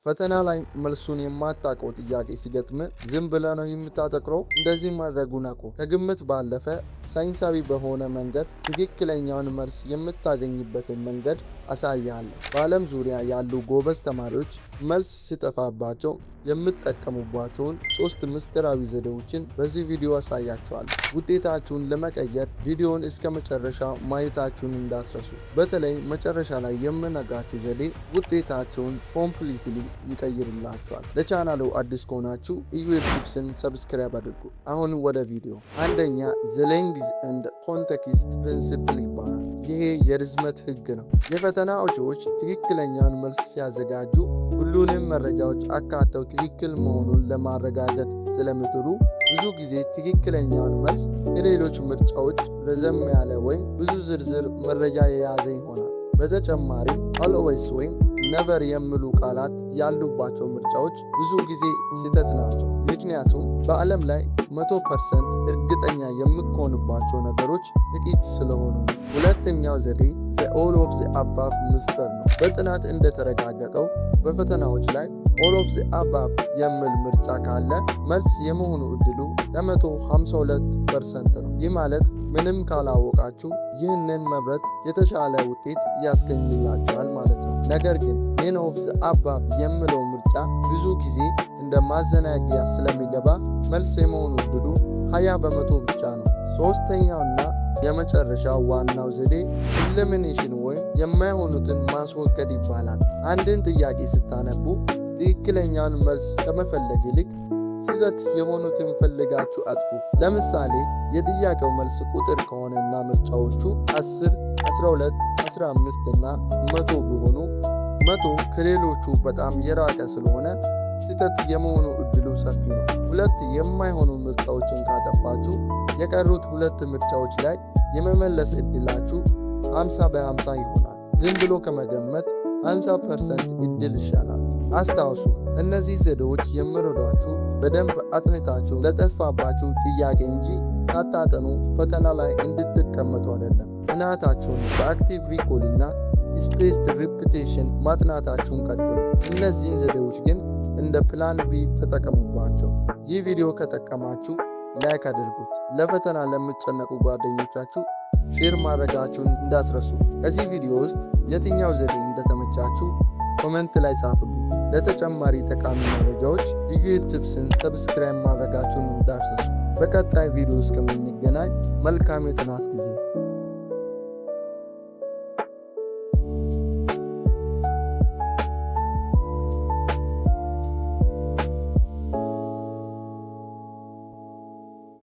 ፈተና ላይ መልሱን የማታውቀው ጥያቄ ሲገጥም ዝም ብለህ ነው የምታተኩረው? እንደዚህ ማድረጉን አቁም። ከግምት ባለፈ ሳይንሳዊ በሆነ መንገድ ትክክለኛውን መልስ የምታገኝበትን መንገድ አሳያለሁ። በዓለም ዙሪያ ያሉ ጎበዝ ተማሪዎች መልስ ሲጠፋባቸው የምትጠቀሙባቸውን 3 ምስጢራዊ ዘዴዎችን በዚህ ቪዲዮ አሳያችኋለሁ። ውጤታችሁን ለመቀየር ቪዲዮውን እስከ መጨረሻ ማየታችሁን እንዳትረሱ። በተለይ መጨረሻ ላይ የምነግራችሁ ዘዴ ውጤታችሁን ኮምፕሊትሊ ይቀይርላችኋል። ለቻናሉ አዲስ ከሆናችሁ ኢዩኤል ቲፕስን ሰብስክራይብ አድርጉ። አሁን ወደ ቪዲዮ። አንደኛ ዘ ሌንግዝ ኤንድ ኮንቴክስት ፕሪንሲፕል ይባላል። ይሄ የርዝመት ህግ ነው። የፈተና አውጪዎች ትክክለኛውን መልስ ሲያዘጋጁ ሁሉንም መረጃዎች አካተው ትክክል መሆኑን ለማረጋገጥ ስለሚጥሩ ብዙ ጊዜ ትክክለኛውን መልስ ከሌሎች ምርጫዎች ረዘም ያለ ወይም ብዙ ዝርዝር መረጃ የያዘ ይሆናል። በተጨማሪም አልዌይስ ወይም ነቨር የሚሉ ቃላት ያሉባቸው ምርጫዎች ብዙ ጊዜ ስህተት ናቸው። ምክንያቱም በዓለም ላይ 100% እርግጠኛ የምትሆንባቸው ነገሮች ጥቂት ስለሆኑ ነው። ሁለተኛው ዘዴ ዘ ኦል ኦፍ ዘ አባቭ ምስጢር ነው። በጥናት እንደተረጋገጠው በፈተናዎች ላይ ኦል ኦፍ ዘ አባቭ የሚል ምርጫ ካለ መልስ የመሆኑ እድሉ ከ152% ነው። ይህ ማለት ምንም ካላወቃችሁ ይህንን መምረጥ የተሻለ ውጤት ያስገኝላችኋል ማለት ነው። ነገር ግን ኔን ኦፍ ዘ አባቭ የሚለው ምርጫ ብዙ ጊዜ እንደ ማዘናጊያ ስለሚገባ መልስ የመሆኑ እድሉ 20% ብቻ ነው። ሶስተኛውና የመጨረሻው ዋናው ዘዴ ኢሊሚኔሽን ወይም የማይሆኑትን ማስወገድ ይባላል። አንድን ጥያቄ ስታነቡ ትክክለኛውን መልስ ከመፈለግ ይልቅ ስህተት የሆኑትን ፈልጋችሁ አጥፉ። ለምሳሌ የጥያቄው መልስ ቁጥር ከሆነና ምርጫዎቹ 10፣ 12፣ 15 እና 100 ቢሆኑ 100 ከሌሎቹ በጣም የራቀ ስለሆነ ስህተት የመሆኑ እድሉ ሰፊ ነው። 2 የማይሆኑ ምርጫዎችን ካጠፋችሁ የቀሩት 2 ምርጫዎች ላይ የመመለስ እድላችሁ 50/50 ይሆናል። ዝም ብሎ ከመገመት 50% እድል ይሻላል። አስታውሱ፣ እነዚህ ዘዴዎች የሚረዷችሁ በደንብ አጥንታችሁ ለጠፋባችሁ ጥያቄ እንጂ ሳታጠኑ ፈተና ላይ እንድትቀመጡ አይደለም። ጥናታችሁን በአክቲቭ ሪኮል እና ስፔስድ ሪፒቴሽን ማጥናታችሁን ቀጥሉ። እነዚህን ዘዴዎች ግን እንደ ፕላን ቢ ተጠቀሙባቸው። ይህ ቪዲዮ ከጠቀማችሁ ላይክ አድርጉት። ለፈተና ለምትጨነቁ ጓደኞቻችሁ ሼር ማድረጋችሁን እንዳትረሱ። ከዚህ ቪዲዮ ውስጥ የትኛው ዘዴ እንደተመቻችሁ ኮሜንት ላይ ጻፉልኝ። ለተጨማሪ ጠቃሚ መረጃዎች ኢዩኤል ቲፕስን ሰብስክራይብ ማድረጋችሁን እንዳትረሱ። በቀጣይ ቪዲዮ እስከምንገናኝ መልካም የጥናት ጊዜ